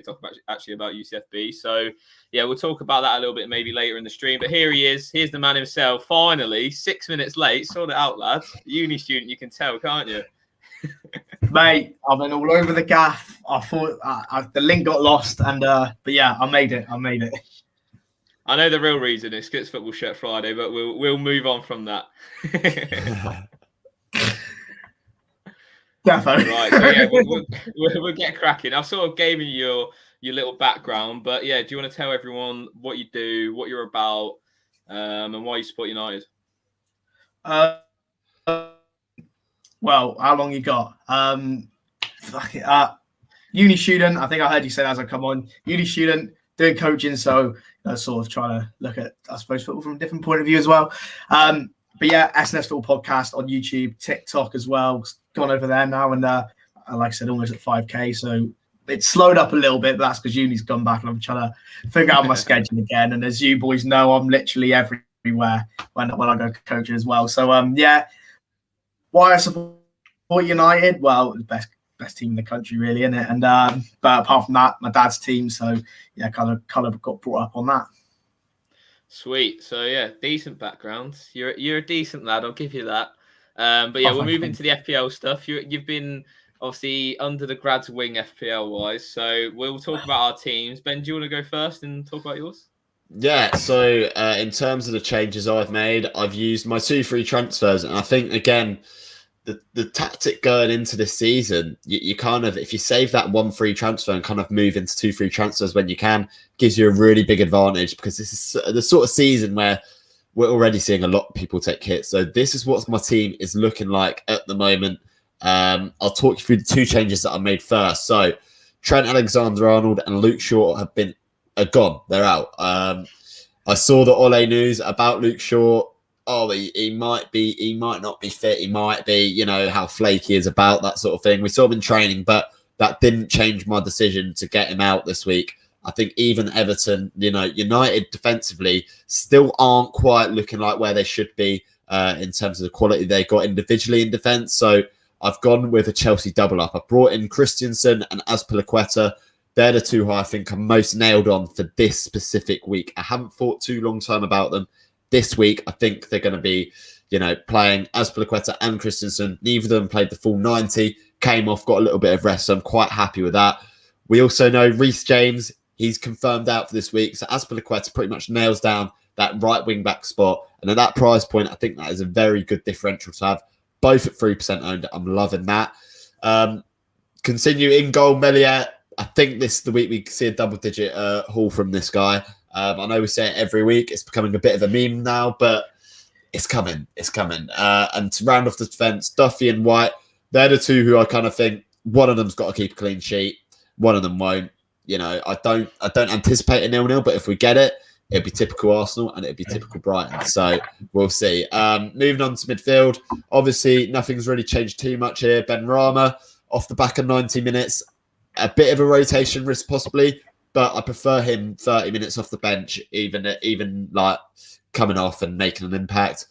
talk about UCFB. So yeah, we'll talk about that a little bit maybe later in the stream. But here he is. Here's the man himself. Finally, 6 minutes late. Sort it out, lads. Uni student, you can tell, can't you? Mate, I've been all over the gaff. I thought the link got lost, but yeah, I made it. I know the real reason is Skits Football Shirt Friday, but we'll move on from that. Definitely. Right, so yeah, we'll get cracking. I've sort of given you your little background, but yeah, do you want to tell everyone what you do, what you're about, and why you support United? Well, how long you got? Uni student. I think I heard you say that as I come on. Uni student, doing coaching, so sort of trying to look at, I suppose, football from a different point of view as well. But yeah, S&S Football Podcast on YouTube, TikTok as well. Gone over there now, and like I said, almost at 5K. So it's slowed up a little bit, but that's because uni's gone back, and I'm trying to figure out my schedule again. And as you boys know, I'm literally everywhere when I go coaching as well. So yeah, why I support United? Well, the best team in the country, really, isn't it? And but apart from that, my dad's team. So yeah, kind of got brought up on that. Sweet. So yeah, decent background. You're a decent lad. I'll give you that. But yeah, we'll move into the FPL stuff. You've been obviously under the grads wing FPL wise. So we'll talk about our teams. Ben, do you want to go first and talk about yours? Yeah. So in terms of the changes I've made, I've used my 2 free transfers, and I think again, the tactic going into this season, you kind of, if you save that 1 free transfer and kind of move into 2 free transfers when you can, gives you a really big advantage, because this is the sort of season where we're already seeing a lot of people take hits. So this is what my team is looking like at the moment. I'll talk you through the 2 changes that I made first. So Trent Alexander-Arnold and Luke Shaw have been gone. They're out. I saw the Ole news about Luke Shaw. Oh, he might not be fit. He might be, how flaky he is about that sort of thing. We saw him in training, but that didn't change my decision to get him out this week. I think even Everton, United defensively still aren't quite looking like where they should be in terms of the quality they got individually in defence. So I've gone with a Chelsea double up. I brought in Christensen and Azpilicueta. They're the 2 who I think are most nailed on for this specific week. I haven't thought too long time about them. This week, I think they're going to be, playing Azpilicueta and Christensen. Neither of them played the full 90, came off, got a little bit of rest. So I'm quite happy with that. We also know Reece James, he's confirmed out for this week. So Azpilicueta pretty much nails down that right wing back spot. And at that price point, I think that is a very good differential to have. Both at 3% owned. I'm loving that. Continue in goal, Melier. I think this is the week we see a double-digit haul from this guy. I know we say it every week. It's becoming a bit of a meme now, but it's coming. It's coming. And to round off the defence, Duffy and White, they're the 2 who I kind of think one of them's got to keep a clean sheet. One of them won't. I don't anticipate a 0-0, but if we get it, it'd be typical Arsenal and it'd be typical Brighton. So we'll see. Moving on to midfield. Obviously, nothing's really changed too much here. Ben Rama off the back of 90 minutes. A bit of a rotation risk possibly, but I prefer him 30 minutes off the bench, even like coming off and making an impact.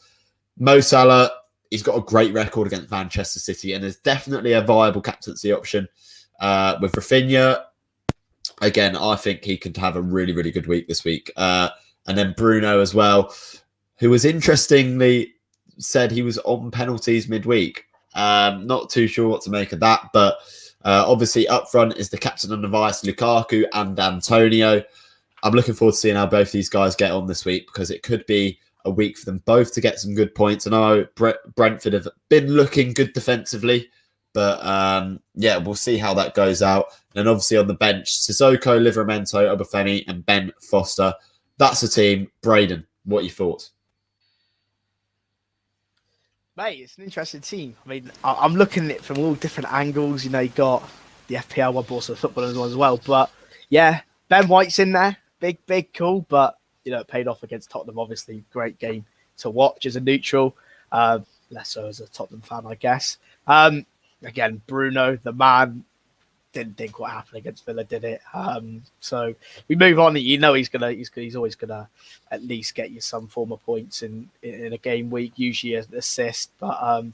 Mo Salah, he's got a great record against Manchester City and is definitely a viable captaincy option. With Rafinha, again, I think he could have a really, really good week this week. And then Bruno as well, who was interestingly said he was on penalties midweek. Not too sure what to make of that, but obviously up front is the captain on the vice, Lukaku and Antonio. I'm looking forward to seeing how both these guys get on this week, because it could be a week for them both to get some good points. I know Brentford have been looking good defensively, but yeah, we'll see how that goes out. And then obviously on the bench, Sissoko, Livramento, Obafemi and Ben Foster. That's a team. Braydon, what are your thoughts? Mate, it's an interesting team. I mean, I'm looking at it from all different angles. You got the FPL one, but also the football one as well. But yeah, Ben White's in there. Big, cool. But, it paid off against Tottenham, obviously. Great game to watch as a neutral. Less so as a Tottenham fan, I guess. Again, Bruno, the man, didn't think what happened against Villa, did it? So we move on. He's always gonna at least get you some form of points in a game week, usually an assist. But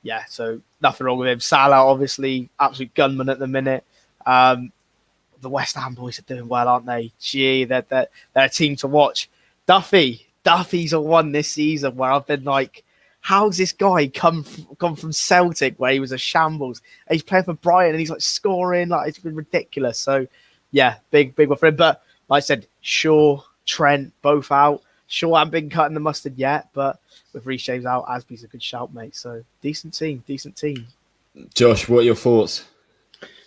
yeah, so nothing wrong with him. Salah, obviously, absolute gunman at the minute. The the West Ham boys are doing well, aren't they? Gee, they're a team to watch. Duffy's a one this season where I've been like, how's this guy come from Celtic where he was a shambles? And he's playing for Brighton and he's like scoring, like it's been ridiculous. So yeah, big one for him. But like I said, Shaw, Trent, both out. Shaw hasn't been cutting the mustard yet, but with Reece James out, Asby's a good shout, mate. So decent team. Josh, what are your thoughts?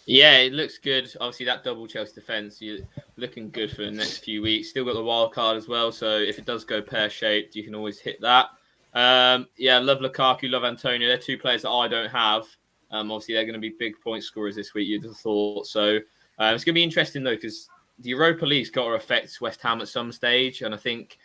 Yeah, it looks good. Obviously, that double Chelsea defence, you're looking good for the next few weeks. Still got the wild card as well, so if it does go pear-shaped, you can always hit that. Yeah, love Lukaku, love Antonio. They're two players that I don't have. Obviously, they're going to be big point scorers this week, you'd have thought. So it's going to be interesting, though, because the Europa League's got to affect West Ham at some stage, and I think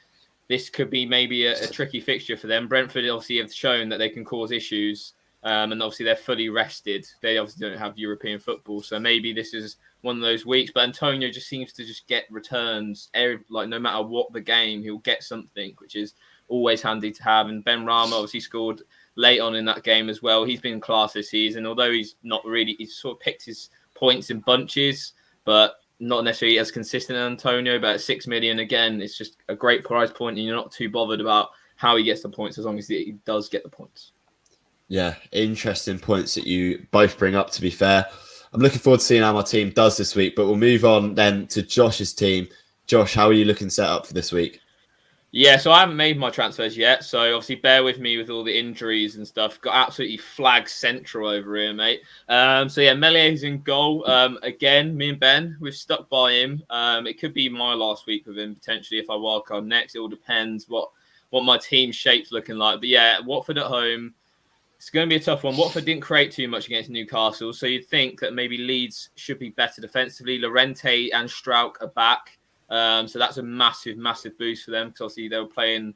this could be maybe a tricky fixture for them. Brentford obviously have shown that they can cause issues. And obviously they're fully rested. They obviously don't have European football, so maybe this is one of those weeks. But Antonio just seems to just get returns. Like no matter what the game, he'll get something, which is always handy to have. And Ben Rama obviously scored late on in that game as well. He's been class this season, although he's sort of picked his points in bunches, but not necessarily as consistent as Antonio. But at 6 million, again, it's just a great prize point, and you're not too bothered about how he gets the points as long as he does get the points. Yeah, interesting points that you both bring up, to be fair. I'm looking forward to seeing how my team does this week, but we'll move on then to Josh's team. Josh, how are you looking set up for this week? Yeah, so I haven't made my transfers yet, so obviously bear with me with all the injuries and stuff. Got absolutely flag central over here, mate. So yeah, Melié's in goal. Again, me and Ben, we've stuck by him. It could be my last week with him, potentially, if I wildcard next. It all depends what my team shape's looking like. But yeah, Watford at home. It's going to be a tough one. Watford didn't create too much against Newcastle, so you'd think that maybe Leeds should be better defensively. Llorente and Strauch are back, so that's a massive boost for them because obviously they were playing,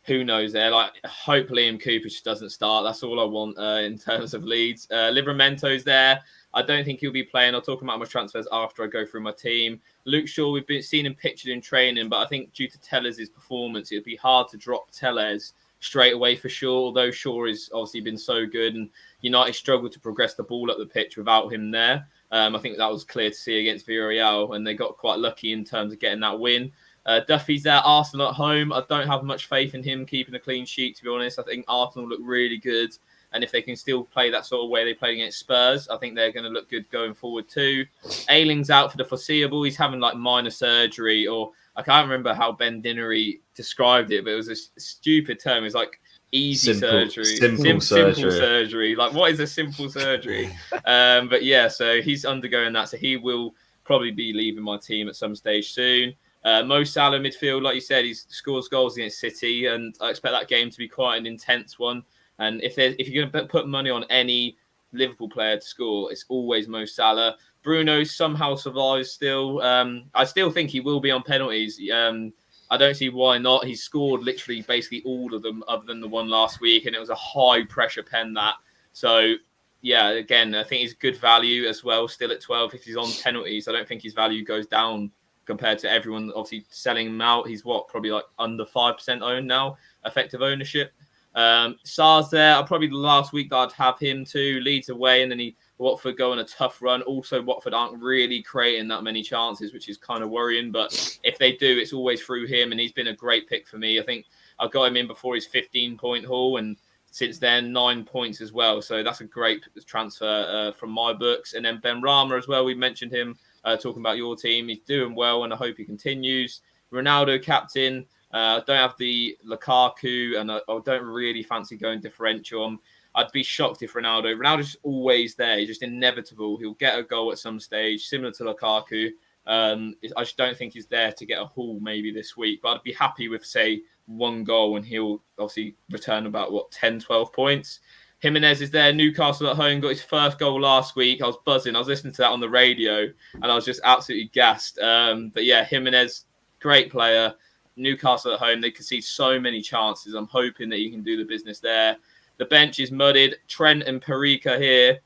who knows there. Like, hope Liam Cooper just doesn't start. That's all I want in terms of Leeds. Livramento's there. I don't think he'll be playing. I'll talk about my transfers after I go through my team. Luke Shaw, we've been seeing him pictured in training, but I think due to Tellez' performance, it would be hard to drop Tellez straight away for Shaw, although Shaw has obviously been so good and United struggled to progress the ball up the pitch without him there. I think that was clear to see against Villarreal, and they got quite lucky in terms of getting that win. Duffy's there, Arsenal at home. I don't have much faith in him keeping a clean sheet, to be honest. I think Arsenal look really good, and if they can still play that sort of way they played against Spurs, I think they're going to look good going forward too. Ayling's out for the foreseeable. He's having like minor surgery, or I can't remember how Ben Dinnery described it, but it was a stupid term. It's like easy surgery. Simple surgery. Like, what is a simple surgery? But yeah, so he's undergoing that. So he will probably be leaving my team at some stage soon. Mo Salah midfield, like you said, he scores goals against City, and I expect that game to be quite an intense one. And if you're going to put money on any Liverpool player to score, it's always Mo Salah. Bruno somehow survives still. I still think he will be on penalties. I don't see why not. He scored literally basically all of them other than the one last week, and it was a high-pressure pen that. So, yeah, again, I think he's good value as well, still at 12. If he's on penalties, I don't think his value goes down compared to everyone obviously selling him out. He's probably like under 5% owned now, effective ownership. Sar's there. Probably the last week that I'd have him too. Leeds away, and then Watford go on a tough run. Also, Watford aren't really creating that many chances, which is kind of worrying. But if they do, it's always through him, and he's been a great pick for me. I think I got him in before his 15-point haul, and since then 9 points as well. So that's a great transfer from my books. And then Ben Rama as well. We mentioned him talking about your team. He's doing well, and I hope he continues. Ronaldo captain. Don't have the Lukaku, and I don't really fancy going differential. I'd be shocked if Ronaldo's always there. He's just inevitable. He'll get a goal at some stage, similar to Lukaku. I just don't think he's there to get a haul maybe this week. But I'd be happy with, say, one goal, and he'll obviously return about, 10, 12 points. Jimenez is there. Newcastle at home, got his first goal last week. I was buzzing. I was listening to that on the radio, and I was just absolutely gassed. But yeah, Jimenez, great player. Newcastle at home, they concede so many chances. I'm hoping that you can do the business there. The bench is mudded. Trent and Parika here.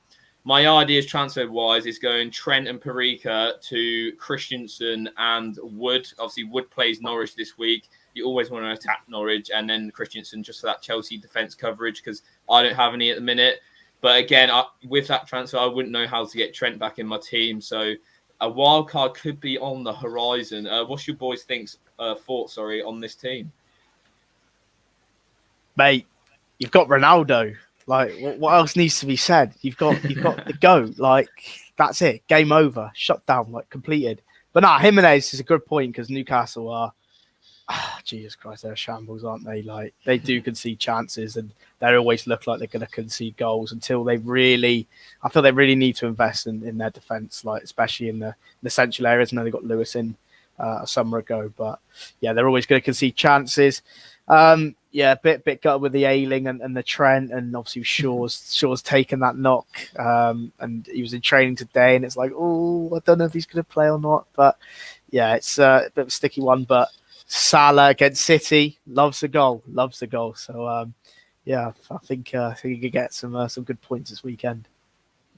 My ideas transfer-wise is going Trent and Parika to Christensen and Wood. Obviously, Wood plays Norwich this week. You always want to attack Norwich, and then Christensen just for that Chelsea defence coverage, because I don't have any at the minute. But again, with that transfer, I wouldn't know how to get Trent back in my team. So a wild card could be on the horizon. What's your boys' thoughts on this team? Mate, you've got Ronaldo. Like, what else needs to be said? You've got the GOAT. Like, that's it. Game over. Shut down. Like, completed. But Jimenez is a good point because Newcastle are, Jesus Christ, they're shambles, aren't they? Like, they do concede chances and they always look like they're going to concede goals until I feel they really need to invest in their defence, like, especially in the central areas. I know they got Lewis in a summer ago, but yeah, they're always going to concede chances. Yeah, a bit gutted with the Ayling and the Trent, and obviously Shaw's taken that knock, and he was in training today, and it's like, oh, I don't know if he's going to play or not, but yeah, it's a bit of a sticky one. But Salah against City loves the goal. So yeah, I think he could get some good points this weekend.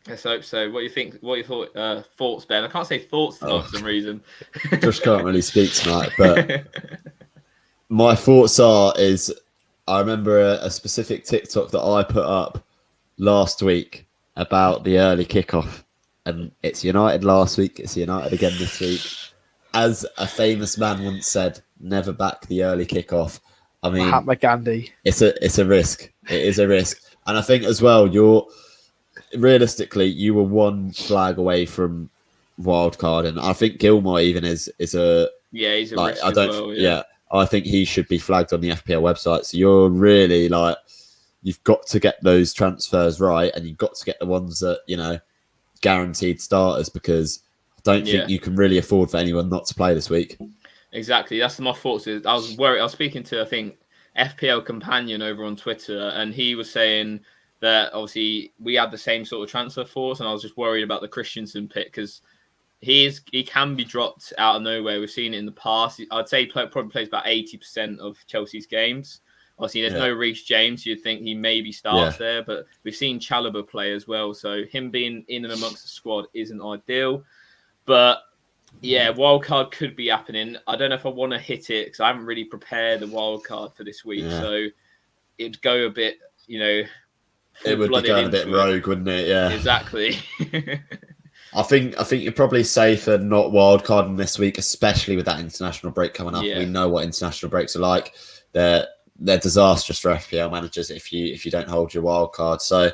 Let's hope so. What do you think? What are your thoughts, Ben? I can't say thoughts tonight for some reason. Josh can't really speak tonight, but my thoughts is I remember a specific TikTok that I put up last week about the early kickoff, and it's United last week, it's United again this week. As a famous man once said, never back the early kickoff. I mean, Mahatma Gandhi. It's a risk. It is a risk, and I think as well, realistically, you were one flag away from wildcard, and I think Gilmour even is a he's a like risk I don't as well, yeah. I think he should be flagged on the FPL website. So you're really you've got to get those transfers right, and you've got to get the ones that guaranteed starters, because I don't think you can really afford for anyone not to play this week. Exactly, that's my thoughts. I was worried. I was speaking to, I think, FPL Companion over on Twitter, and he was saying that obviously we had the same sort of transfer force, and I was just worried about the Christensen pick because he can be dropped out of nowhere. We've seen it in the past. I'd say he probably plays about 80% of Chelsea's games. Obviously, there's no Reece James. You'd think he maybe starts there, but we've seen Chalobah play as well. So him being in and amongst the squad isn't ideal. But yeah, wildcard could be happening. I don't know if I want to hit it because I haven't really prepared the wildcard for this week. Yeah. So it'd go a bit, it would be going a bit rogue, wouldn't it? Yeah, exactly. I think you're probably safer not wildcarding this week, especially with that international break coming up. Yeah. We know what international breaks are like. They're disastrous for FPL managers if you don't hold your wildcard. So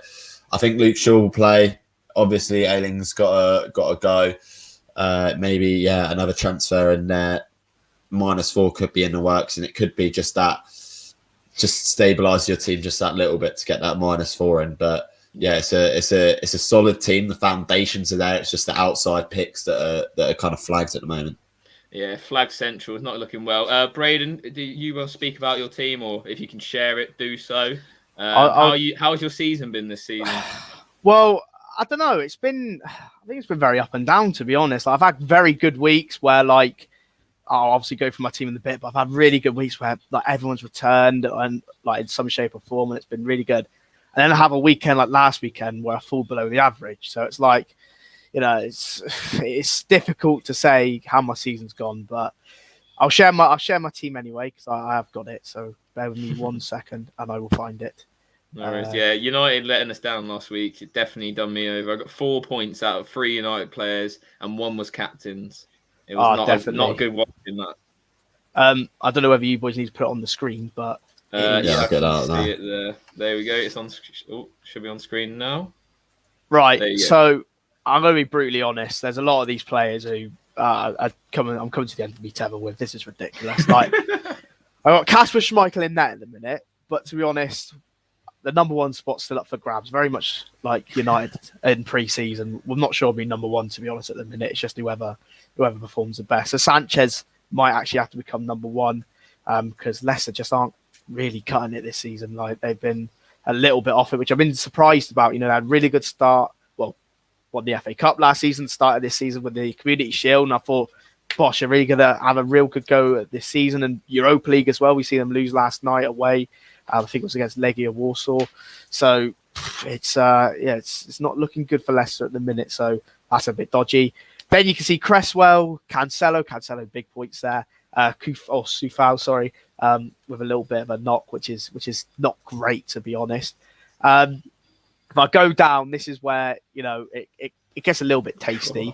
I think Luke Shaw will play. Obviously, Ayling's got to go. Maybe another transfer in there. -4 could be in the works, and it could be just stabilise your team just that little bit to get that -4 in. But yeah, it's a solid team. The foundations are there. It's just the outside picks that are kind of flagged at the moment. Yeah, flag central is not looking well. Braydon, do you want to speak about your team, or if you can share it, do so? How's your season been this season? Well, I don't know. I think it's been very up and down, to be honest. I've had very good weeks where I'll obviously go for my team in a bit, but I've had really good weeks where everyone's returned and in some shape or form, and it's been really good. And then I have a weekend like last weekend where I fall below the average. So it's it's difficult to say how my season's gone, but I'll share my team anyway because I have got it. So bear with me 1 second and I will find it. No worries. Yeah, United letting us down last week. It definitely done me over. I got 4 points out of 3 United players, and 1 was captains. It was not a good watching that. I don't know whether you boys need to put it on the screen, but I get out see it there. There we go. It's on. Should be on screen now. Right. So I'm going to be brutally honest. There's a lot of these players who I'm coming to the end of my tether with. This is ridiculous. I got Kasper Schmeichel in there at the minute, but to be honest, the number 1 spot's still up for grabs. Very much like United in pre-season. We're not sure being number 1, to be honest, at the minute. It's just whoever performs the best. So Sanchez might actually have to become number 1 because Leicester just aren't really cutting it this season. They've been a little bit off it, which I've been surprised about. They had a really good start. Well, won the FA Cup last season, started this season with the Community Shield, and I thought, Bosch are really going to have a real good go at this season, and Europa League as well. We see them lose last night away. I think it was against Legia Warsaw. So it's not looking good for Leicester at the minute. So that's a bit dodgy. Then you can see Cresswell, Cancelo, big points there. Soufal, with a little bit of a knock, which is not great, to be honest. If I go down, this is where it gets a little bit tasty.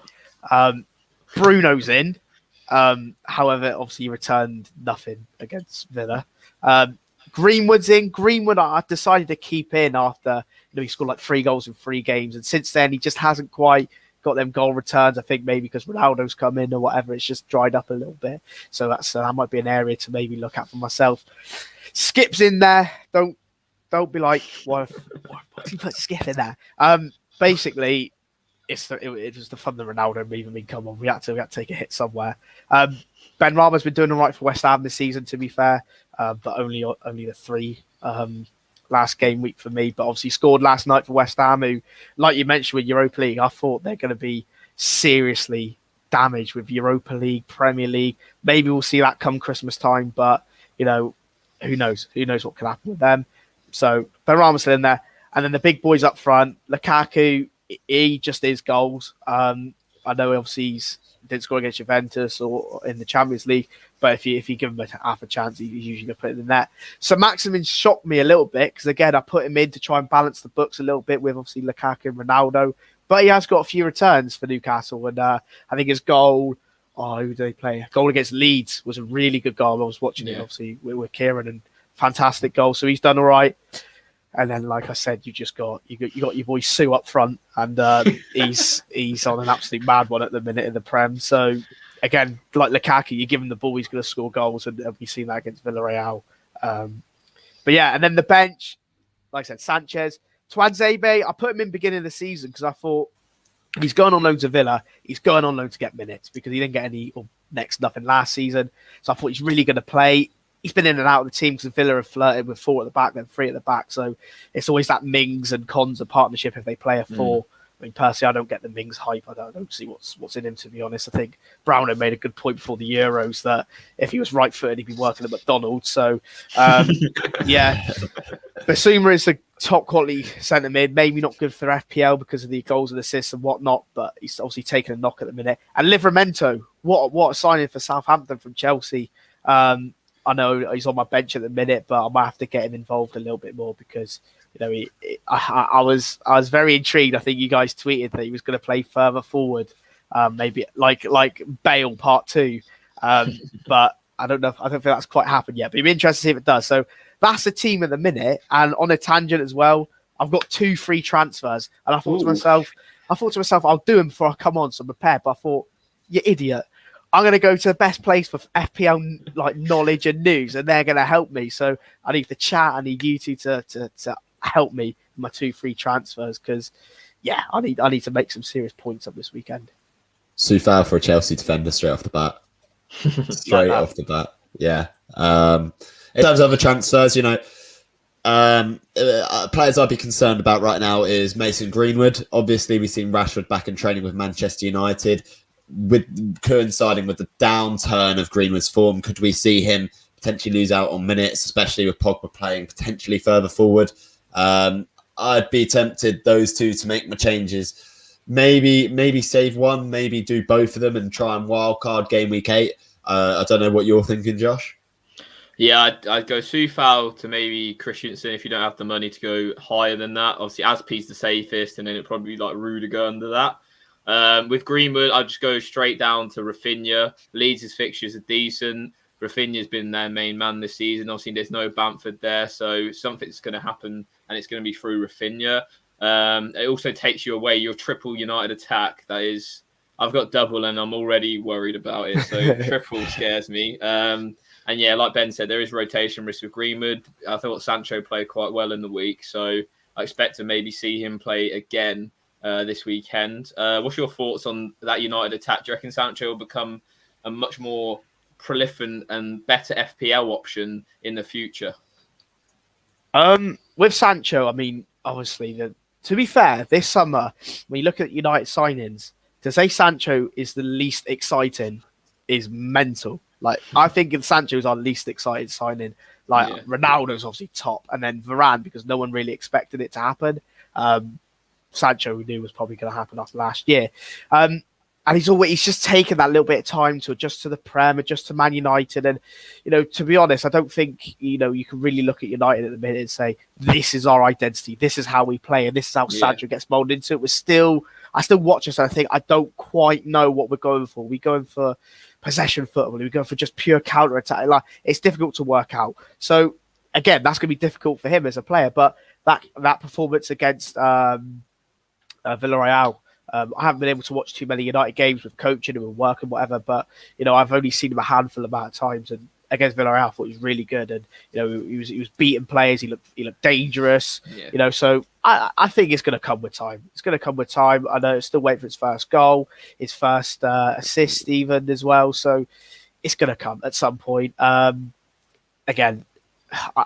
Bruno's in. However, obviously he returned nothing against Villa. Greenwood's in. Greenwood I decided to keep in after he scored like 3 goals in 3 games, and since then he just hasn't quite got them goal returns. I think maybe because Ronaldo's come in or whatever, it's just dried up a little bit. So that might be an area to maybe look at for myself. Skip's in there. Don't be like, what do you put Skip in there? Basically, it was the fun that Ronaldo moving me. Come on, we had to take a hit somewhere. Ben Rama's been doing all right for West Ham this season, to be fair, but only the 3 last game week for me. But obviously scored last night for West Ham, who, like you mentioned with Europa League, I thought they're going to be seriously damaged with Europa League, Premier League. Maybe we'll see that come Christmas time, but who knows? Who knows what can happen with them? So Ben Rama's still in there, and then the big boys up front, Lukaku. He just is goals. I know obviously he didn't score against Juventus or in the Champions League, but if you give him half a chance, he's usually going to put it in the net. So Maximin shocked me a little bit because, again, I put him in to try and balance the books a little bit with obviously Lukaku and Ronaldo, but he has got a few returns for Newcastle, and I think his goal, who did they play? Goal against Leeds was a really good goal. I was watching it obviously with Kieran, and fantastic goal. So he's done all right. And then, like I said, you got your boy Sue up front, and he's on an absolute mad one at the minute in the Prem. So again, like Lukaku, you give him the ball, he's going to score goals, and we've seen that against Villarreal. But yeah, and then the bench, like I said, Sanchez, Tuanzebe. I put him in beginning of the season because I thought he's going on loan to Villa. He's going on loan to get minutes because he didn't get any or next nothing last season. So I thought he's really going to play. He's been in and out of the team because Villa have flirted with 4 at the back, then 3 at the back. So it's always that Mings and Konza partnership if they play a 4. I mean, personally, I don't get the Mings hype. I don't see what's in him, to be honest. I think Brownlow made a good point before the Euros that if he was right-footed, he'd be working at McDonald's. So, yeah. Basuma is a top-quality centre mid. Maybe not good for FPL because of the goals and assists and whatnot, but he's obviously taking a knock at the minute. And Livramento, what a signing for Southampton from Chelsea. I know he's on my bench at the minute, but I might have to get him involved a little bit more because I was very intrigued. I think you guys tweeted that he was going to play further forward, maybe like Bale Part 2, but I don't know. I don't think that's quite happened yet. But it'd be interesting to see if it does. So that's the team at the minute, and on a tangent as well, I've got 2 free transfers, and I thought to myself, I'll do them before I come on, so I'm prepared. But I thought, you idiot. I'm going to go to the best place for FPL like knowledge and news, and they're going to help me. So I need the chat. I need you two to help me with my 2 free transfers because, yeah, I need to make some serious points up this weekend. Soufal for a Chelsea defender straight off the bat. Off the bat, yeah. In terms of other transfers, players I'd be concerned about right now is Mason Greenwood. Obviously, we've seen Rashford back in training with Manchester United. With coinciding with the downturn of Greenwood's form, could we see him potentially lose out on minutes, especially with Pogba playing potentially further forward? I'd be tempted those 2 to make my changes. Maybe save one, maybe do both of them and try and wildcard game week 8. I don't know what you're thinking, Josh. Yeah, I'd go Soufal to maybe Christensen if you don't have the money to go higher than that. Obviously, Azpi's the safest, and then it'd probably be like Rudiger under that. With Greenwood, I'd just go straight down to Rafinha. Leeds' fixtures are decent. Rafinha's been their main man this season. Obviously, there's no Bamford there, so something's going to happen, and it's going to be through Rafinha. It also takes you away your triple United attack. That is, I've got double, and I'm already worried about it, so triple scares me. And yeah, like Ben said, there is rotation risk with Greenwood. I thought Sancho played quite well in the week, so I expect to maybe see him play again this weekend. What's your thoughts on that United attack? Do you reckon Sancho will become a much more prolific and better FPL option in the future? With Sancho, I mean, obviously, to be fair, this summer, when you look at United signings, to say Sancho is the least exciting is mental. Like, I think Sancho's our least excited signing. Like, Ronaldo's obviously top, and then Varane, because no one really expected it to happen. Sancho, we knew was probably going to happen after last year. And he's just taken that little bit of time to adjust to the Prem, adjust to Man United. And, to be honest, I don't think, you can really look at United at the minute and say, this is our identity. This is how we play. And this is how Sancho gets molded into it. I still watch this and I think, I don't quite know what we're going for. We're going for possession football. We're going for just pure counter-attack. Like, it's difficult to work out. So, again, that's going to be difficult for him as a player. But that performance against Villarreal, I haven't been able to watch too many United games with coaching and with work and whatever, but I've only seen him a handful amount of times. And against Villarreal, I thought he was really good, and he was beating players. He looked dangerous. Yeah. So I think it's going to come with time. It's going to come with time. I know it's still waiting for his first goal, his first assist even as well. So it's going to come at some point. Again,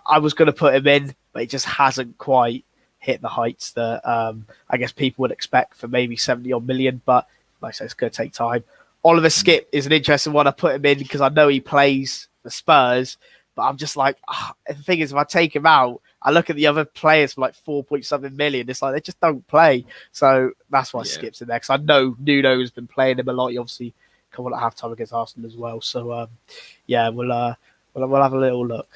I was going to put him in, but it just hasn't quite hit the heights that I guess people would expect for maybe 70 odd million, but like I said, it's going to take time. Oliver Skipp is an interesting one. I put him in because I know he plays for Spurs, but I'm just like, the thing is, if I take him out, I look at the other players for like 4-something million. It's like they just don't play. So that's why Skipp's in there, because I know Nuno has been playing him a lot. He obviously come on at halftime against Arsenal as well. So we'll have a little look.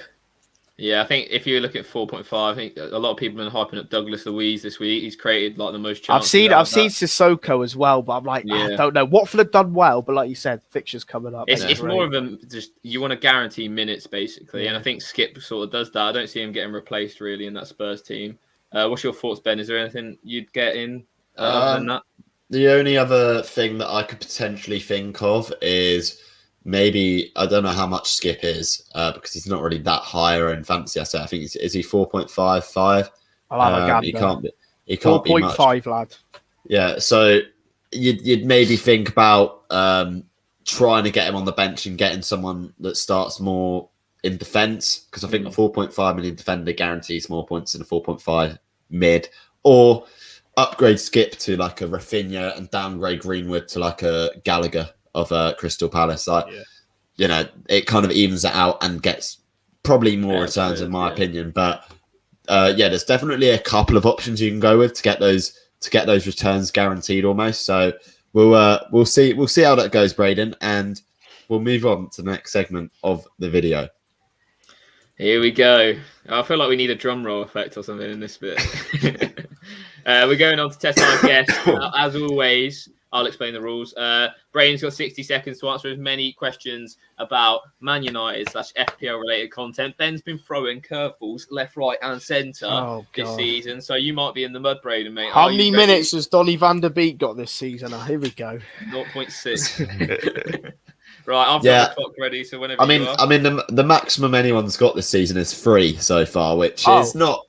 Yeah, I think if you look at 4.5, I think a lot of people have been hyping up Douglas Luiz this week. He's created like the most chances. I've seen Sissoko as well, but I'm like, I don't know. Watford have done well, but like you said, fixtures coming up. It's more of a just you want to guarantee minutes basically, and I think Skipp sort of does that. I don't see him getting replaced really in that Spurs team. What's your thoughts, Ben? Is there anything you'd get in other than that? The only other thing that I could potentially think of is maybe, I don't know how much Skipp is because he's not really that high or in fancy. I think is he 4.55? I'll have a gander. He can't be 4.5, lad. Yeah, so you'd maybe think about trying to get him on the bench and getting someone that starts more in defence, because I think a 4.5 million defender guarantees more points than a 4.5 mid, or upgrade Skipp to like a Rafinha and downgrade Greenwood to like a Gallagher of Crystal Palace. It kind of evens it out and gets probably more returns in my opinion. But there's definitely a couple of options you can go with to get those returns guaranteed almost. So we'll see how that goes, Braydon, and we'll move on to the next segment of the video. Here we go. I feel like we need a drum roll effect or something in this bit. We're going on to test our guest. As always, I'll explain the rules. Braydon's got 60 seconds to answer as many questions about Man United / FPL related content. Ben's been throwing curveballs left, right, and centre this season, so you might be in the mud, Braydon, mate. How many minutes has Donny van der Beek got this season? Here we go. 0.6. Right, I've got the clock ready, so whenever you are. The maximum anyone's got this season is 3 so far, which is not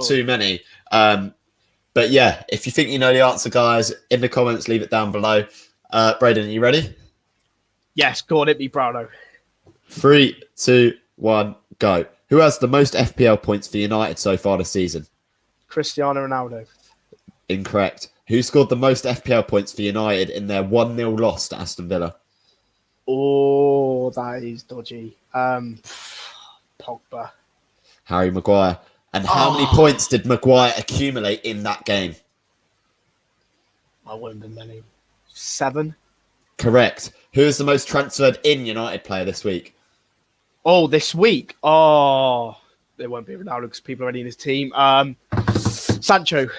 too many. But yeah, if you think you know the answer, guys, in the comments, leave it down below. Braydon, are you ready? Yes, go on, hit me, Browno. 3, 2, 1, go. Who has the most FPL points for United so far this season? Cristiano Ronaldo. Incorrect. Who scored the most FPL points for United in their 1-0 loss to Aston Villa? Oh, that is dodgy. Pogba. Harry Maguire. And how many points did Maguire accumulate in that game? I wouldn't have been many. 7. Correct. Who is the most transferred in United player this week? Oh, this week? Oh, it won't be Ronaldo because people are already in his team. Sancho.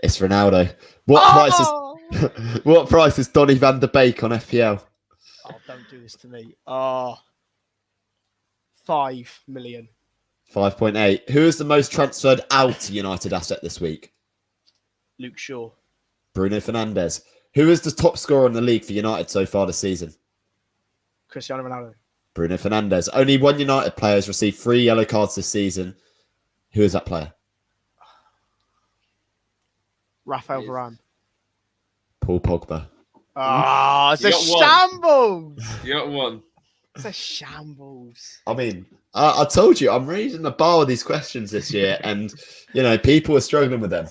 It's Ronaldo. What price is Donny van der Beek on FPL? Oh, don't do this to me. 5 million. 5.8. Who is the most transferred out United asset this week? Luke Shaw. Bruno Fernandes. Who is the top scorer in the league for United so far this season? Cristiano Ronaldo. Bruno Fernandes. Only one United player has received 3 yellow cards this season. Who is that player? Rafael Varane. Paul Pogba. It's a shambles. You got one. It's a shambles. I mean, I told you, I'm raising the bar with these questions this year, and people are struggling with them.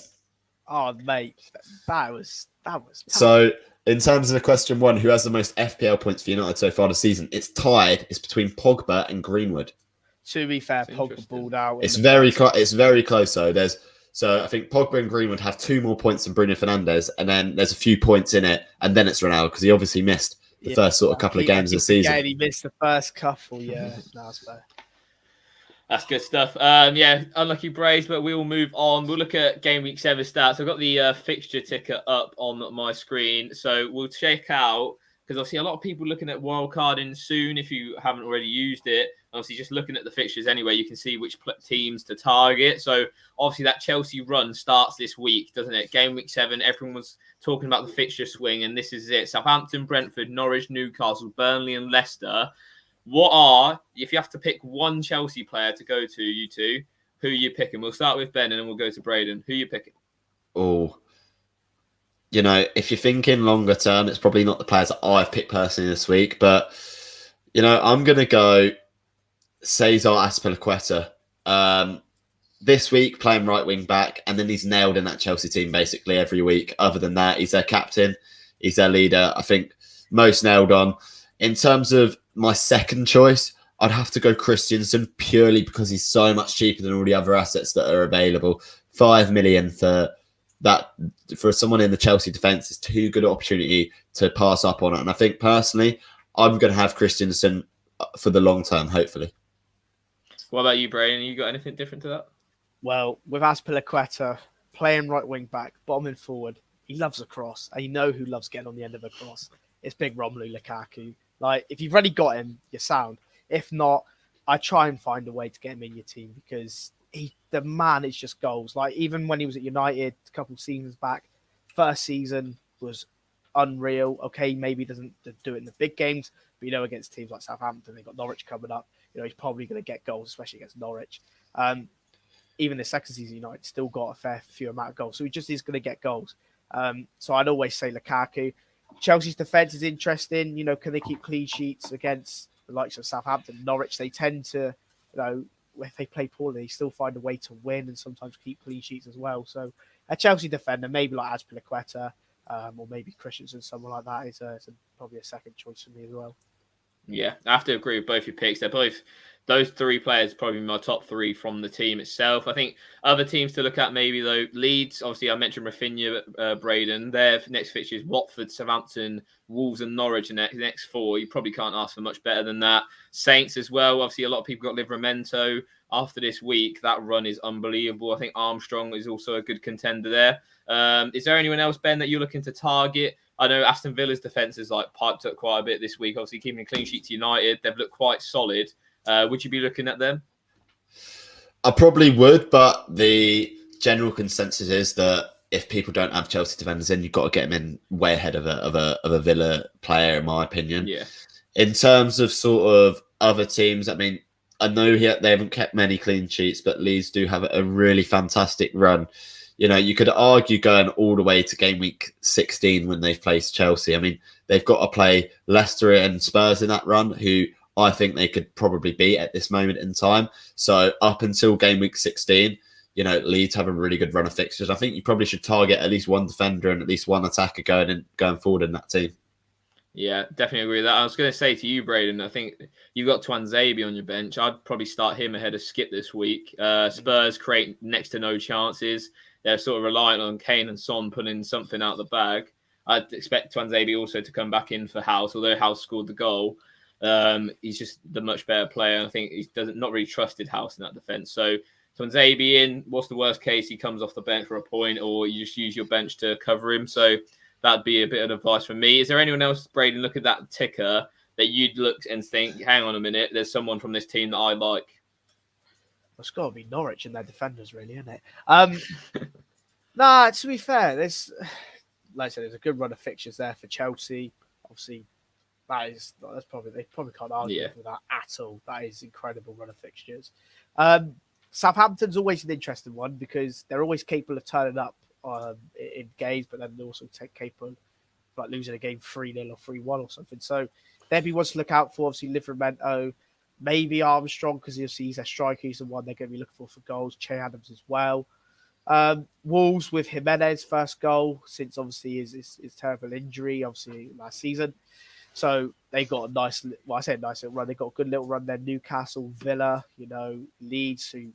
Oh, mate, that was tough. So, in terms of the question 1, who has the most FPL points for United so far this season? It's tied. It's between Pogba and Greenwood. To be fair, Pogba balled out. It's very close. Though. There's So I think Pogba and Greenwood have 2 more points than Bruno Fernandes, and then there's a few points in it, and then it's Ronaldo because he obviously missed the first sort of couple of games of the season. Yeah, he missed the first couple. Yeah, that's fair. That's good stuff. Yeah, unlucky Braves, but we will move on. We'll look at Game Week 7 stats. I've got the fixture ticker up on my screen, so we'll check out, because obviously a lot of people looking at wildcarding soon if you haven't already used it. Obviously, just looking at the fixtures anyway, you can see which teams to target. So obviously that Chelsea run starts this week, doesn't it? Game Week 7, everyone was talking about the fixture swing, and this is it. Southampton, Brentford, Norwich, Newcastle, Burnley and Leicester. If you have to pick one Chelsea player to go to, you two, who are you picking? We'll start with Ben and then we'll go to Braydon. Who are you picking? Oh, if you're thinking longer term, it's probably not the players that I've picked personally this week, but, I'm going to go Cesar Azpilicueta. This week, playing right wing back, and then he's nailed in that Chelsea team basically every week. Other than that, he's their captain. He's their leader. I think most nailed on. In terms of my second choice, I'd have to go Christensen purely because he's so much cheaper than all the other assets that are available. 5 million for that for someone in the Chelsea defence is too good an opportunity to pass up on it. And I think personally, I'm going to have Christensen for the long term, hopefully. What about you, Braydon? You got anything different to that? Well, with Azpilicueta playing right wing back, bottoming forward, he loves a cross, and you know who loves getting on the end of a cross. It's big Romelu Lukaku. Like, if you've already got him, you're sound. If not, I try and find a way to get him in your team because the man is just goals. Like, even when he was at United a couple of seasons back, first season was unreal. Okay, maybe he doesn't do it in the big games, but against teams like Southampton, they've got Norwich coming up. He's probably going to get goals, especially against Norwich. Even the second season, United still got a fair few amount of goals, so he just is going to get goals. So I'd always say Lukaku. Chelsea's defence is interesting. Can they keep clean sheets against the likes of Southampton, Norwich? They tend to, if they play poorly, they still find a way to win and sometimes keep clean sheets as well. So a Chelsea defender, maybe like Azpilicueta or maybe Christensen, someone like that, is probably a second choice for me as well. Yeah, I have to agree with both your picks. They're both, those 3 players probably my top 3 from the team itself. I think other teams to look at maybe, though, Leeds, obviously I mentioned Rafinha, Braydon. Their next fixture is Watford, Southampton, Wolves and Norwich in the next 4. You probably can't ask for much better than that. Saints as well. Obviously a lot of people got Livramento. After this week, that run is unbelievable. I think Armstrong is also a good contender there. Is there anyone else, Ben, that you're looking to target? I know Aston Villa's defence is piped up quite a bit this week. Obviously, keeping a clean sheet to United, they've looked quite solid. Would you be looking at them? I probably would, but the general consensus is that if people don't have Chelsea defenders in, you've got to get them in way ahead of a Villa player, in my opinion. Yeah. In terms of sort of other teams, I mean, I know they haven't kept many clean sheets, but Leeds do have a really fantastic run. You could argue going all the way to game week 16 when they've placed Chelsea. I mean, they've got to play Leicester and Spurs in that run, who I think they could probably beat at this moment in time. So up until game week 16, Leeds have a really good run of fixtures. I think you probably should target at least one defender and at least one attacker going forward in that team. Yeah, definitely agree with that. I was going to say to you, Braydon, I think you've got Twanzebe on your bench. I'd probably start him ahead of Skip this week. Spurs create next to no chances. They're sort of reliant on Kane and Son pulling something out of the bag. I'd expect Twanzebe also to come back in for House, although House scored the goal. He's just the much better player. I think he not really trusted House in that defence. So Twanzebe in, what's the worst case? He comes off the bench for a point, or you just use your bench to cover him. So that'd be a bit of advice from me. Is there anyone else, Braydon, look at that ticker that you'd look and think, hang on a minute, there's someone from this team that I like? It's got to be Norwich and their defenders, really, isn't it? Nah, to be fair, there's, like I said, there's a good run of fixtures there for Chelsea. Obviously, that's probably, they probably can't argue with that at all. That is incredible run of fixtures. Southampton's always an interesting one because they're always capable of turning up in games, but then they're also capable of losing a game 3-0 or 3-1 or something. So there'd be ones to look out for. Obviously, Livramento, maybe Armstrong, because he's their striker. He's the one they're going to be looking for goals. Che Adams as well. Wolves with Jimenez first goal since obviously his terrible injury, obviously last season. So they got a nice, well, I say a nice little run. They got a good little run there. Newcastle, Villa, Leeds, who've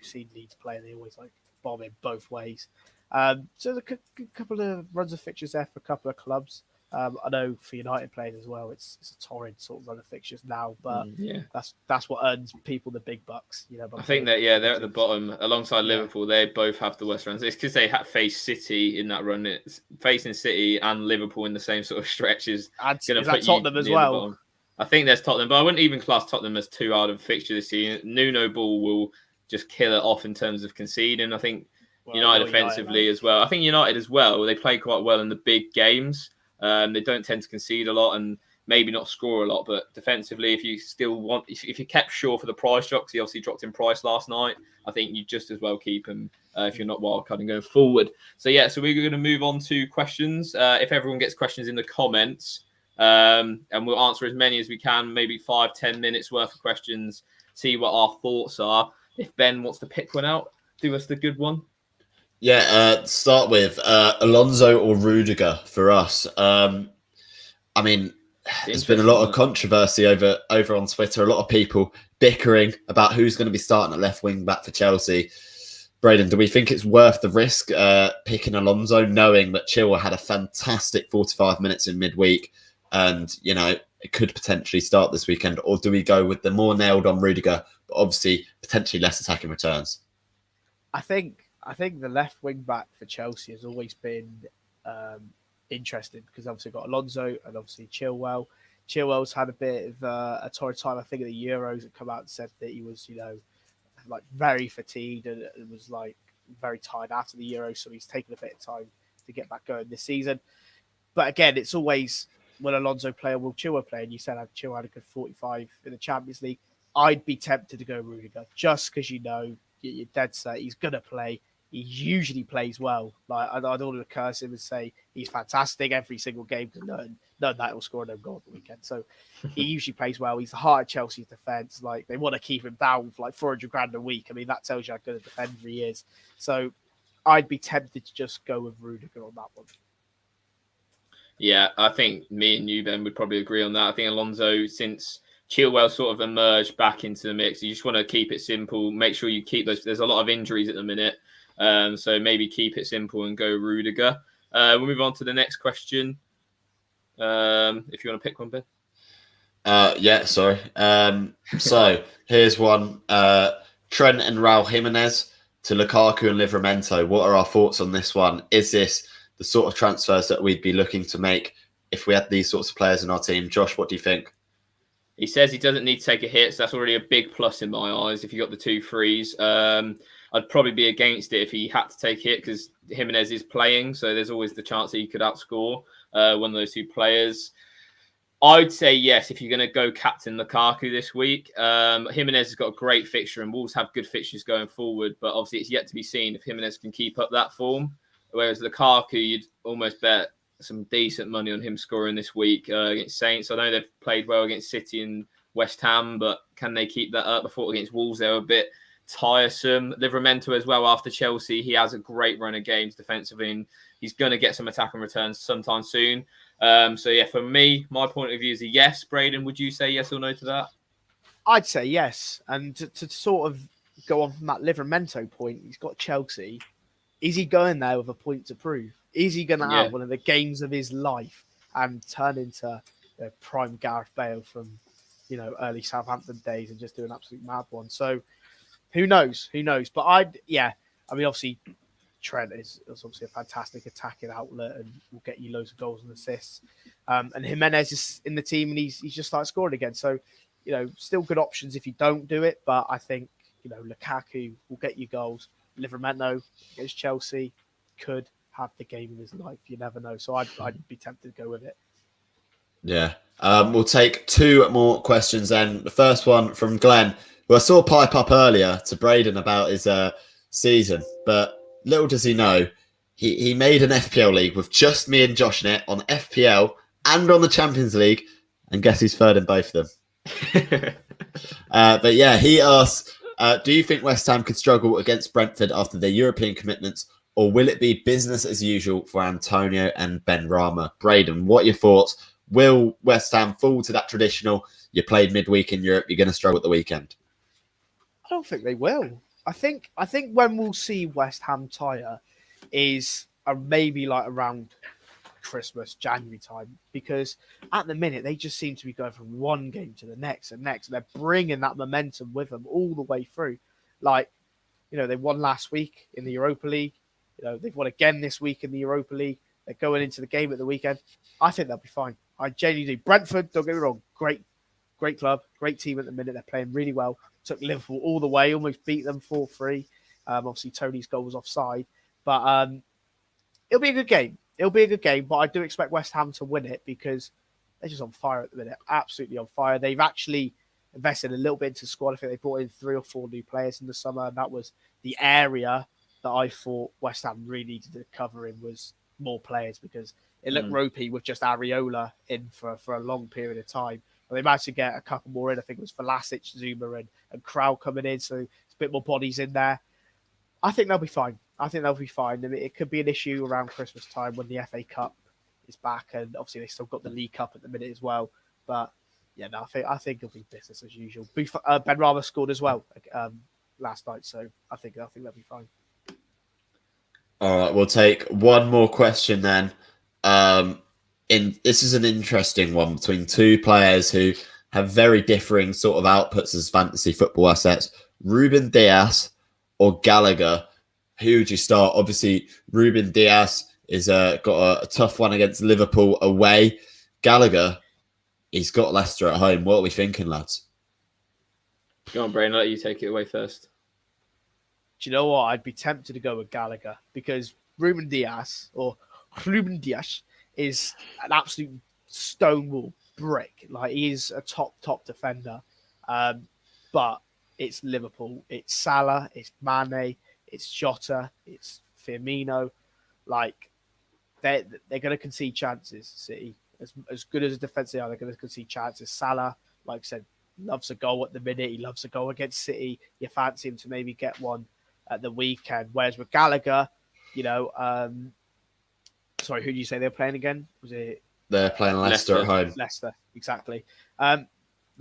seen Leeds play, they always bombing both ways. So there's a couple of runs of fixtures there for a couple of clubs. I know for United players as well, it's a torrid sort of run of fixtures now, but that's what earns people the big bucks. I think that they're at the bottom alongside Liverpool. They both have the worst runs. It's because they had faced City in that run. It's facing City and Liverpool in the same sort of stretch is going to put Tottenham as well. I think there's Tottenham, but I wouldn't even class Tottenham as too hard of a fixture this season. Nuno Ball will just kill it off in terms of conceding. I think United defensively as well. I think United as well. They play quite well in the big games. They don't tend to concede a lot and maybe not score a lot, but defensively, if you kept Shaw for the price drop, because he obviously dropped in price last night, I think you just as well keep him if you're not wildcarding going forward. So we're going to move on to questions. If everyone gets questions in the comments, and we'll answer as many as we can, maybe 5-10 minutes worth of questions, see what our thoughts are. If Ben wants to pick one out, do us the good one. Yeah, start with Alonso or Rudiger for us. I mean, there's been a lot of controversy over on Twitter. A lot of people bickering about who's going to be starting at left wing back for Chelsea. Braydon, do we think it's worth the risk picking Alonso, knowing that Chilwell had a fantastic 45 minutes in midweek and, it could potentially start this weekend? Or do we go with the more nailed on Rudiger, but obviously potentially less attacking returns? I think the left wing back for Chelsea has always been interesting because obviously got Alonso and obviously Chilwell. Chilwell's had a bit of a torrid time. I think at the Euros had come out and said that he was, very fatigued and was very tired after the Euros. So he's taken a bit of time to get back going this season. But again, it's always will Alonso play or will Chilwell play? And you said Chilwell had a good 45 in the Champions League. I'd be tempted to go Rudiger just because you're dead set he's gonna play. He usually plays well. I don't want to curse him and say he's fantastic every single game because no, that will score no goal at the weekend. So he usually plays well. He's the heart of Chelsea's defence. They want to keep him down for 400 grand a week. I mean, that tells you how good a defender he is. So I'd be tempted to just go with Rudiger on that one. Yeah, I think me and you, Ben, would probably agree on that. I think Alonso, since Chilwell sort of emerged back into the mix, you just want to keep it simple. Make sure you keep those. There's a lot of injuries at the minute. So maybe keep it simple and go Rudiger. We'll move on to the next question. If you want to pick one, Ben. Yeah, sorry. So here's one. Trent and Raul Jimenez to Lukaku and Livramento. What are our thoughts on this one? Is this the sort of transfers that we'd be looking to make if we had these sorts of players in our team? Josh, what do you think? He says he doesn't need to take a hit, so that's already a big plus in my eyes if you got the 2 frees. I'd probably be against it if he had to take a hit because Jimenez is playing, so there's always the chance that he could outscore one of those 2 players. I'd say yes if you're going to go captain Lukaku this week. Jimenez has got a great fixture and Wolves have good fixtures going forward, but obviously it's yet to be seen if Jimenez can keep up that form. Whereas Lukaku, you'd almost bet some decent money on him scoring this week against Saints. I know they've played well against City and West Ham, but can they keep that up? I thought against Wolves they were a bit tiresome. Livramento as well after Chelsea. He has a great run of games defensively and he's going to get some attacking returns sometime soon. For me, my point of view is a yes. Braydon, would you say yes or no to that? I'd say yes. And to sort of go on from that Livramento point, he's got Chelsea. Is he going there with a point to prove? Is he going to have one of the games of his life and turn into prime Gareth Bale from, early Southampton days and just do an absolute mad one? So who knows? But obviously Trent is obviously a fantastic attacking outlet and will get you loads of goals and assists. And Jimenez is in the team and he's just started scoring again. So, still good options if you don't do it. But I think, Lukaku will get you goals. Livramento against Chelsea could have the game of his life. You never know. So I'd be tempted to go with it. Yeah. We'll take 2 more questions then. The first one from Glenn, who I saw pipe up earlier to Braydon about his season, but little does he know, he made an FPL league with just me and Josh in it on FPL and on the Champions League, and guess who's third in both of them? But yeah, he asks, do you think West Ham could struggle against Brentford after their European commitments, or will it be business as usual for Antonio and Ben Rama? Braydon, what are your thoughts? Will West Ham fall to that traditional, you played midweek in Europe, you're going to struggle at the weekend? I don't think they will. I think when we'll see West Ham tire is maybe like around Christmas, January time, because at the minute they just seem to be going from one game to the next and next, and they're bringing that momentum with them all the way through. Like, they won last week in the Europa League. They've won again this week in the Europa League. They're going into the game at the weekend. I think they'll be fine. I genuinely do. Brentford, don't get me wrong, great club, great team at the minute. They're playing really well. Took Liverpool all the way, almost beat them 4-3. Obviously, Tony's goal was offside, but it'll be a good game. But I do expect West Ham to win it because they're just on fire at the minute. Absolutely on fire. They've actually invested a little bit into the squad. I think they brought in 3 or 4 new players in the summer, and that was the area that I thought West Ham really needed to cover in was more players, because it looked ropey with just Areola in for a long period of time. But they managed to get a couple more in. I think it was Vlasic, Zuma, and Krau coming in, so it's a bit more bodies in there. I think they'll be fine. I mean, it could be an issue around Christmas time when the FA Cup is back, and obviously they still got the League Cup at the minute as well. But yeah, no, I think it'll be business as usual. Ben Rama scored as well last night, so I think they'll be fine. All right, we'll take one more question then. This is an interesting one between 2 players who have very differing sort of outputs as fantasy football assets. Ruben Dias or Gallagher? Who would you start? Obviously, Ruben Dias is got a tough one against Liverpool away. Gallagher, he's got Leicester at home. What are we thinking, lads? Go on, Braydon, let you take it away first. Do you know what? I'd be tempted to go with Gallagher because Ruben Dias is an absolute stonewall brick. Like, he is a top defender. But it's Liverpool. It's Salah. It's Mane. It's Jota. It's Firmino. Like, they're going to concede chances, City. As good as a defence they are, they're going to concede chances. Salah, like I said, loves a goal at the minute. He loves a goal against City. You fancy him to maybe get one at the weekend. Whereas with Gallagher, sorry, who did you say they were playing again? Was it? They're playing Leicester at home. Leicester, exactly. Like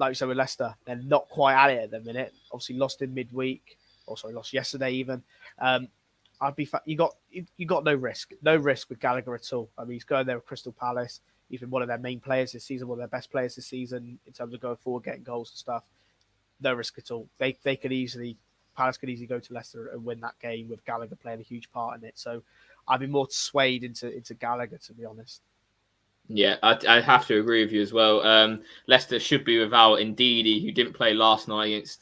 you said with Leicester, they're not quite at it at the minute. Obviously lost in midweek. Lost yesterday even. You got no risk with Gallagher at all. I mean, he's going there with Crystal Palace. He's been one of their main players this season, one of their best players this season in terms of going forward, getting goals and stuff. No risk at all. Palace could easily go to Leicester and win that game with Gallagher playing a huge part in it. So I'd be more swayed into Gallagher, to be honest. Yeah, I have to agree with you as well. Leicester should be without Ndidi, who didn't play last night against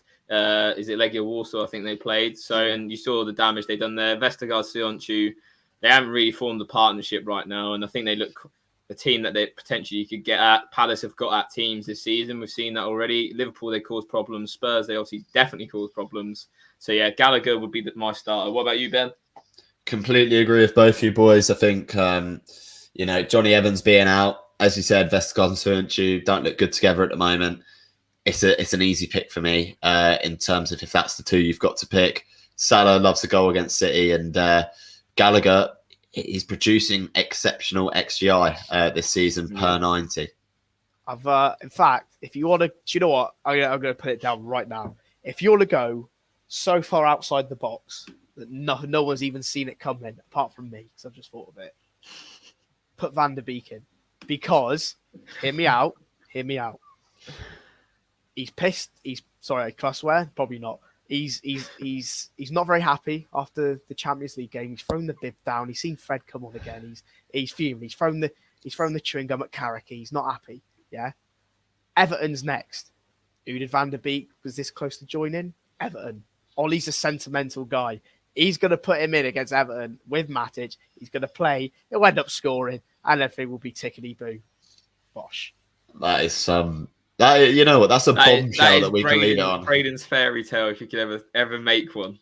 is it Legia Warsaw, I think they played. So, and you saw the damage they've done there. Vestergaard, Sionchu, they haven't really formed a partnership right now, and I think they look the team that they potentially could get at. Palace have got at teams this season. We've seen that already. Liverpool, they caused problems. Spurs, they obviously definitely caused problems. So yeah, Gallagher would be my starter. What about you, Ben? Completely agree with both you boys. I think Johnny Evans being out, as you said, Vestergaard and Sionchu don't look good together at the moment. It's an easy pick for me in terms of if that's the 2 you've got to pick. Salah loves a goal against City, and Gallagher is producing exceptional XGI this season per 90. In fact, if you want to, do you know what? I'm going to put it down right now. If you want to go so far outside the box that no one's even seen it coming, apart from me, because I've just thought of it, put Van der Beek in. Because, hear me out. He's pissed. I swear, probably not. He's not very happy after the Champions League game. He's thrown the bib down. He's seen Fred come on again. He's fuming. He's thrown the chewing gum at Carrick. He's not happy. Yeah. Everton's next. Who did Van der Beek was this close to joining? Everton. Ollie's a sentimental guy. He's going to put him in against Everton with Matic. He's going to play. He'll end up scoring, and everything will be tickety-boo. Bosh. That is you know what? That's a bombshell that we can lead on. Braydon's fairy tale, if you could ever make one.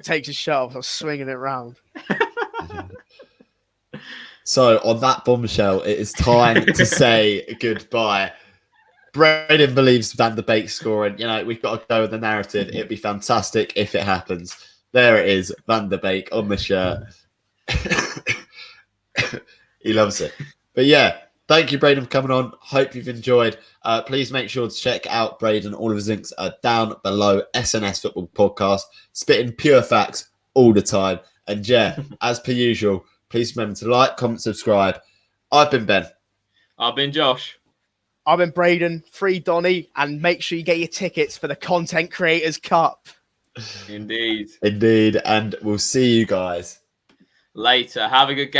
Takes his shirt off, swinging it round. So on that bombshell, it is time to say goodbye. Braydon believes Van der Beek scoring. We've got to go with the narrative. It'd be fantastic if it happens. There it is, Van der Beek on the shirt. He loves it. But yeah, thank you, Braydon, for coming on. Hope you've enjoyed. Please make sure to check out Braydon. All of his links are down below. S&S Football Podcast, spitting pure facts all the time. And yeah, as per usual, please remember to like, comment, subscribe. I've been Ben. I've been Josh. I've been Braydon, free Donny, and make sure you get your tickets for the Content Creators Cup. Indeed. Indeed. And we'll see you guys later. Have a good game.